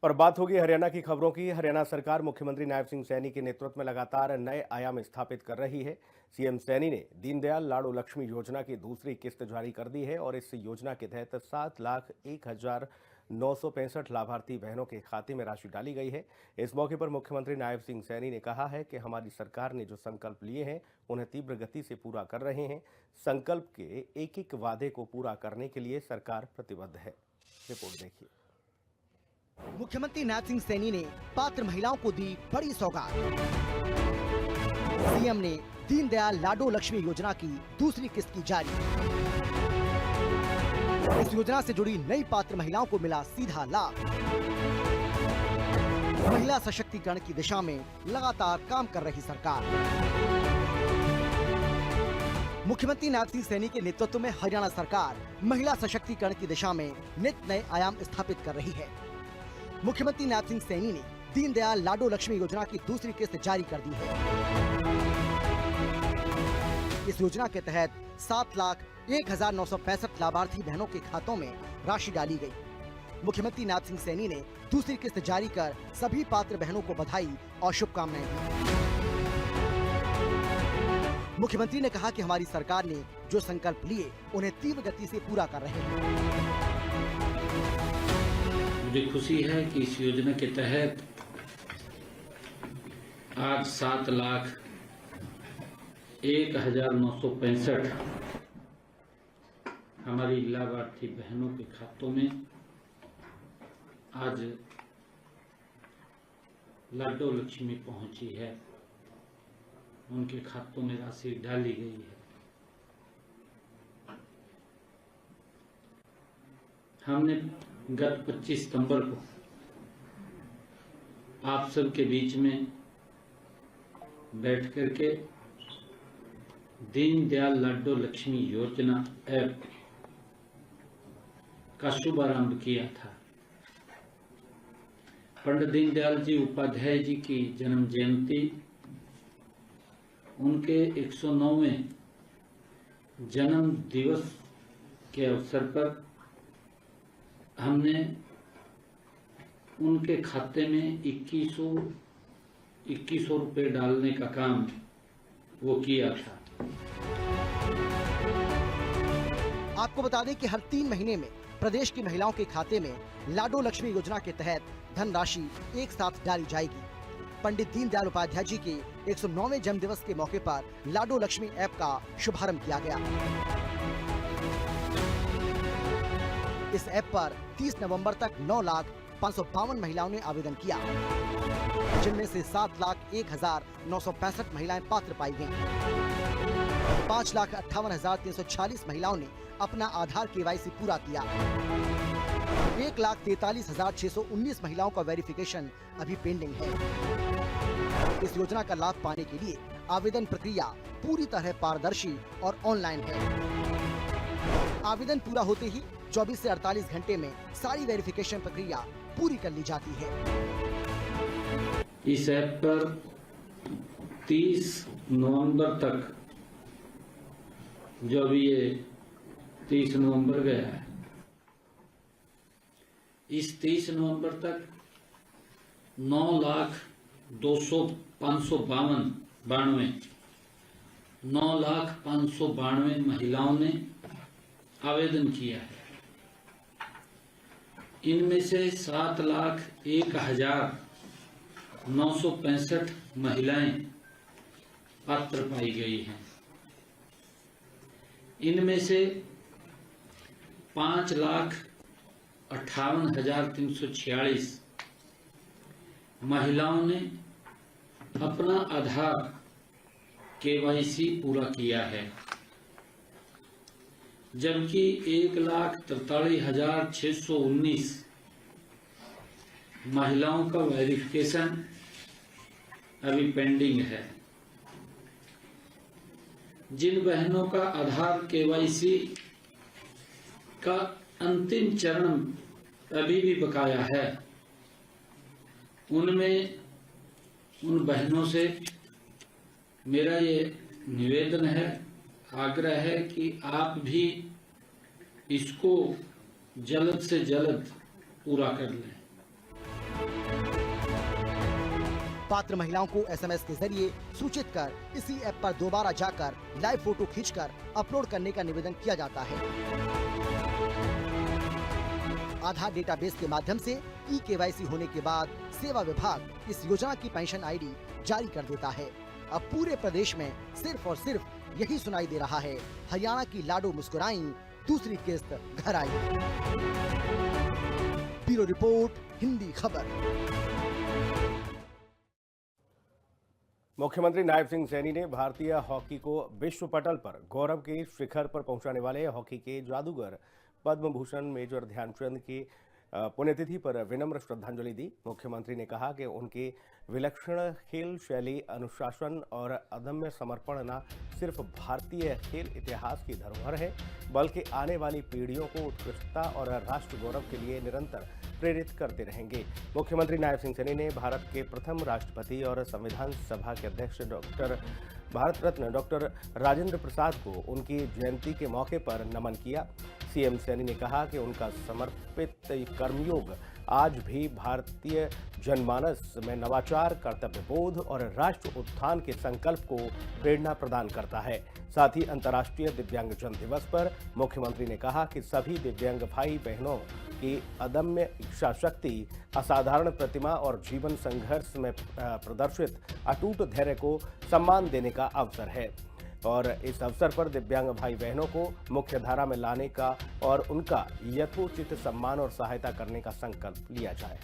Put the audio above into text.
और बात होगी हरियाणा की खबरों की। हरियाणा सरकार मुख्यमंत्री नायब सिंह सैनी के नेतृत्व में लगातार नए आयाम स्थापित कर रही है। सीएम सैनी ने दीनदयाल लाडो लक्ष्मी योजना की दूसरी किस्त जारी कर दी है और इस योजना के तहत 7,01,965 लाभार्थी बहनों के खाते में राशि डाली गई है। इस मौके पर मुख्यमंत्री नायब सिंह सैनी ने कहा है कि हमारी सरकार ने जो संकल्प लिए हैं उन्हें तीव्र गति से पूरा कर रहे हैं। संकल्प के एक एक वादे को पूरा करने के लिए सरकार प्रतिबद्ध है। रिपोर्ट देखिए। मुख्यमंत्री नायब सिंह सैनी ने पात्र महिलाओं को दी बड़ी सौगात। सीएम ने दीनदयाल लाडो लक्ष्मी योजना की दूसरी किस्त की जारी। इस योजना से जुड़ी नई पात्र महिलाओं को मिला सीधा लाभ। महिला सशक्तिकरण की दिशा में लगातार काम कर रही सरकार। मुख्यमंत्री नायब सिंह सैनी के नेतृत्व में हरियाणा सरकार महिला सशक्तिकरण की दिशा में नित नए आयाम स्थापित कर रही है। मुख्यमंत्री नायब सिंह सैनी ने दीनदयाल लाडो लक्ष्मी योजना की दूसरी किस्त जारी कर दी है। इस योजना के तहत 7,01,965 लाभार्थी बहनों के खातों में राशि डाली गई। मुख्यमंत्री नायब सिंह सैनी ने दूसरी किस्त जारी कर सभी पात्र बहनों को बधाई और शुभकामनाएं दी। मुख्यमंत्री ने कहा कि हमारी सरकार ने जो संकल्प लिए उन्हें तीव्र गति से पूरा कर रहे हैं। मुझे खुशी है कि इस योजना के तहत आज 7,01,965 हमारी लाभार्थी बहनों के खातों में आज लाडो लक्ष्मी पहुंची है। उनके खातों में राशि डाली गई है। हमने गत 25 सितंबर को आप सब के बीच में बैठ करके दीनदयाल लाडो लक्ष्मी योजना ऐप का शुभारंभ किया था। पंडित दीनदयाल जी उपाध्याय जी की जन्म जयंती, उनके 109वें जन्म दिवस के अवसर पर हमने उनके खाते में 2100 रुपए डालने का काम वो किया था। आपको बता दें कि हर 3 महीने में प्रदेश की महिलाओं के खाते में लाडो लक्ष्मी योजना के तहत धनराशि एक साथ डाली जाएगी। पंडित दीनदयाल उपाध्याय जी के 109वें जन्म दिवस के मौके पर लाडो लक्ष्मी ऐप का शुभारंभ किया गया। इस ऐप पर 30 नवंबर तक 9,05,52 महिलाओं ने आवेदन किया, जिनमें से 7,01,965 महिलाएं पात्र पाई गयी। 5,58,346 महिलाओं ने अपना आधार KYC पूरा किया। 1,43,619 महिलाओं का वेरिफिकेशन अभी पेंडिंग है। इस योजना का लाभ पाने के लिए आवेदन प्रक्रिया पूरी तरह पारदर्शी और ऑनलाइन है। आवेदन पूरा होते ही 24 से 48 घंटे में सारी वेरिफिकेशन प्रक्रिया पूरी कर ली जाती है। इस ऐप पर 30 नवंबर तक, जो अभी ये 30 नवंबर गया है, इस 30 नवंबर तक 9,592 महिलाओं ने आवेदन किया है। इनमें से 7,01,965 महिलाएं पात्र पाई गई हैं। इनमें से 5,58,346 महिलाओं ने अपना आधार KYC पूरा किया है, जबकि 1,43,619 महिलाओं का वेरिफिकेशन अभी पेंडिंग है। जिन बहनों का आधार KYC का अंतिम चरण अभी भी बकाया है, उनमें उन बहनों से मेरा ये निवेदन है, आग्रह है कि आप भी इसको जल्द से जल्द पूरा कर लें। पात्र महिलाओं को एसएमएस के जरिए सूचित कर इसी ऐप पर दोबारा जाकर लाइव फोटो खींचकर अपलोड करने का निवेदन किया जाता है। आधार डेटाबेस के माध्यम से ई-केवाईसी होने के बाद सेवा विभाग इस योजना की पेंशन आईडी जारी कर देता है। अब पूरे प्रदेश में सिर्फ और सिर्फ यही सुनाई दे रहा है, हरियाणा की लाडो मुस्कुराई, दूसरी किस्त घर आई। ब्यूरो रिपोर्ट, हिंदी खबर। मुख्यमंत्री नायब सिंह सैनी ने भारतीय हॉकी को विश्व पटल पर गौरव के शिखर पर पहुंचाने वाले हॉकी के जादूगर पद्म भूषण मेजर ध्यानचंद की पुण्यतिथि पर विनम्र श्रद्धांजलि दी। मुख्यमंत्री ने कहा कि उनके विलक्षण खेल शैली, अनुशासन और अदम्य समर्पण न सिर्फ भारतीय खेल इतिहास की धरोहर है, बल्कि आने वाली पीढ़ियों को उत्कृष्टता और राष्ट्र गौरव के लिए निरंतर प्रेरित करते रहेंगे। मुख्यमंत्री नायब सिंह सैनी ने भारत के प्रथम राष्ट्रपति और संविधान सभा के अध्यक्ष भारत रत्न डॉक्टर राजेंद्र प्रसाद को उनकी जयंती के मौके पर नमन किया। सीएम सैनी ने कहा कि उनका समर्पित कर्मयोग आज भी भारतीय जनमानस में नवाचार, कर्तव्यबोध और राष्ट्र उत्थान के संकल्प को प्रेरणा प्रदान करता है। साथ ही अंतर्राष्ट्रीय दिव्यांगजन दिवस पर मुख्यमंत्री ने कहा कि सभी दिव्यांग भाई बहनों की अदम्य इच्छा शक्ति, असाधारण प्रतिभा और जीवन संघर्ष में प्रदर्शित अटूट धैर्य को सम्मान देने का अवसर है और इस अवसर पर दिव्यांग भाई बहनों को मुख्य धारा में लाने का और उनका यथोचित सम्मान और सहायता करने का संकल्प लिया जाए।